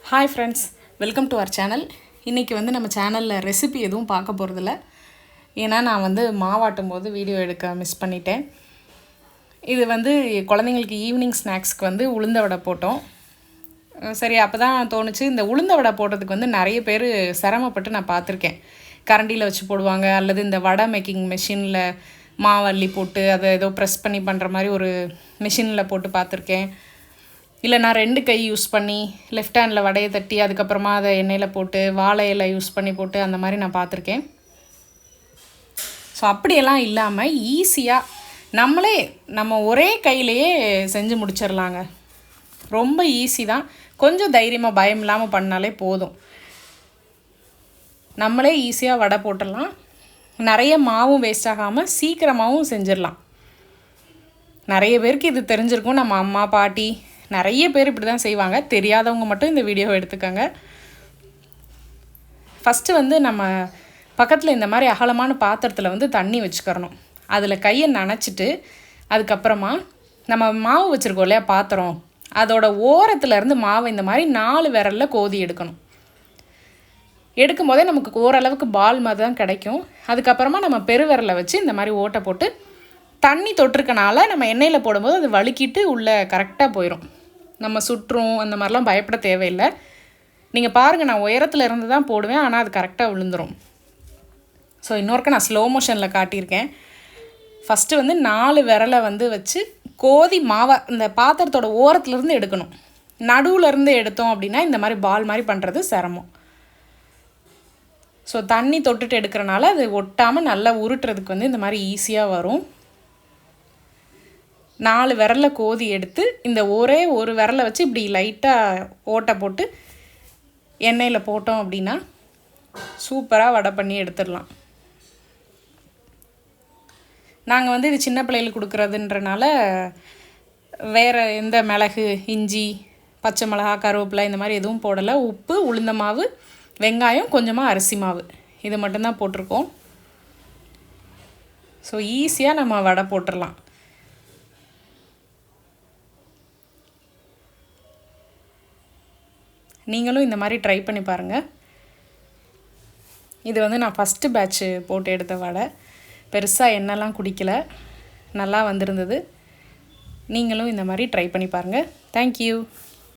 Hi friends, welcome to our channel. இன்றைக்கி நம்ம சேனலில் ரெசிபி எதுவும் பார்க்க போகிறதில்ல. ஏன்னா நான் மாவாட்டும் போது வீடியோ எடுக்க மிஸ் பண்ணிட்டேன். இது குழந்தைங்களுக்கு ஈவினிங் ஸ்நாக்ஸ்க்கு உளுந்த வடை போட்டோம். சரி, அப்போ தான் தோணுச்சு, இந்த உளுந்த வடை போடுறதுக்கு நிறைய பேர் சிரமப்பட்டு நான் பார்த்துருக்கேன். கரண்டியில் வச்சு போடுவாங்க, அல்லது இந்த வடை மேக்கிங் மெஷினில் மாவள்ளி போட்டு அதை ஏதோ ப்ரெஸ் பண்ணி பண்ணுற மாதிரி ஒரு மிஷினில் போட்டு பார்த்துருக்கேன். இல்லை நான் 2 கை யூஸ் பண்ணி லெஃப்ட் ஹேண்டில் வடையை தட்டி அதுக்கப்புறமா அதை எண்ணெயில் போட்டு வாழை இலை யூஸ் பண்ணி போட்டு அந்த மாதிரி நான் பார்த்துருக்கேன். ஸோ அப்படியெல்லாம் இல்லாமல் ஈஸியாக நம்ம ஒரே கையிலையே செஞ்சு முடிச்சிடலாங்க. ரொம்ப ஈஸி தான். கொஞ்சம் தைரியமாக பயம் இல்லாமல் பண்ணாலே போதும். நம்மளே ஈஸியாக வடை போட்டுடலாம். நிறைய மாவும் வேஸ்ட் ஆகாமல் சீக்கிரமாகவும் செஞ்சிடலாம். நிறைய பேருக்கு இது தெரிஞ்சிருக்கும். நம்ம அம்மா பாட்டி நிறைய பேர் இப்படி தான் செய்வாங்க. தெரியாதவங்க மட்டும் இந்த வீடியோவை எடுத்துக்கோங்க. ஃபஸ்ட்டு நம்ம பக்கத்தில் இந்த மாதிரி அகலமான பாத்திரத்தில் தண்ணி வச்சுக்கிறணும். அதில் கையை நனைச்சிட்டு அதுக்கப்புறமா நம்ம மாவு வச்சுருக்கோம் இல்லையா பாத்திரம், அதோட ஓரத்துலேருந்து மாவை இந்த மாதிரி 4 விரலில் கோதி எடுக்கணும். எடுக்கும் போதே நமக்கு ஓரளவுக்கு பால் மாதிரி தான் கிடைக்கும். அதுக்கப்புறமா நம்ம பெருவிரலை வச்சு இந்த மாதிரி ஓட்டை போட்டு தண்ணி தொட்டிருக்கனால நம்ம எண்ணெயில் போடும்போது அது வழுக்கிட்டு உள்ளே கரெக்டாக போயிடும். நம்ம சுற்றும் அந்த மாதிரிலாம் பயப்பட தேவையில்லை. நீங்கள் பாருங்கள், நான் உயரத்தில் இருந்து தான் போடுவேன், ஆனால் அது கரெக்டாக விழுந்துடும். ஸோ இன்னொருக்க நான் ஸ்லோ மோஷனில் காட்டியிருக்கேன். ஃபஸ்ட்டு 4 விரலை வச்சு கோதி மாவை இந்த பாத்திரத்தோட ஓரத்துலேருந்து எடுக்கணும். நடுவுலேருந்து எடுத்தோம் அப்படின்னா இந்த மாதிரி பால் மாதிரி பண்ணுறது சிரமம். ஸோ தண்ணி தொட்டுட்டு எடுக்கிறனால அது ஒட்டாமல் நல்லா உருட்டுறதுக்கு இந்த மாதிரி ஈஸியாக வரும். 4 விரலை கோதி எடுத்து இந்த ஒரே ஒரு விரலை வச்சு இப்படி லைட்டாக ஓட்டை போட்டு எண்ணெயில் போட்டோம் அப்படின்னா சூப்பராக வடை பண்ணி எடுத்துடலாம். நாங்கள் இது சின்ன பிள்ளைகளுக்கு கொடுக்குறதுன்றனால வேறு எந்த மிளகு, இஞ்சி, பச்சை மிளகா, கருவேப்பிலை இந்த மாதிரி எதுவும் போடலை. உப்பு, உளுந்த மாவு, வெங்காயம், கொஞ்சமாக அரிசி மாவு, இது மட்டும்தான் போட்டிருக்கோம். ஸோ ஈஸியாக நம்ம வடை போட்டுடலாம். நீங்களும் இந்த மாதிரி ட்ரை பண்ணி பாருங்கள். இது நான் ஃபஸ்ட்டு பேட்ச்சு போட்டு எடுத்த வடை. பெருசாக எண்ணெய்லாம் குடிக்கலை, நல்லா வந்திருந்தது. நீங்களும் இந்த மாதிரி ட்ரை பண்ணி பாருங்கள். தேங்க்யூ.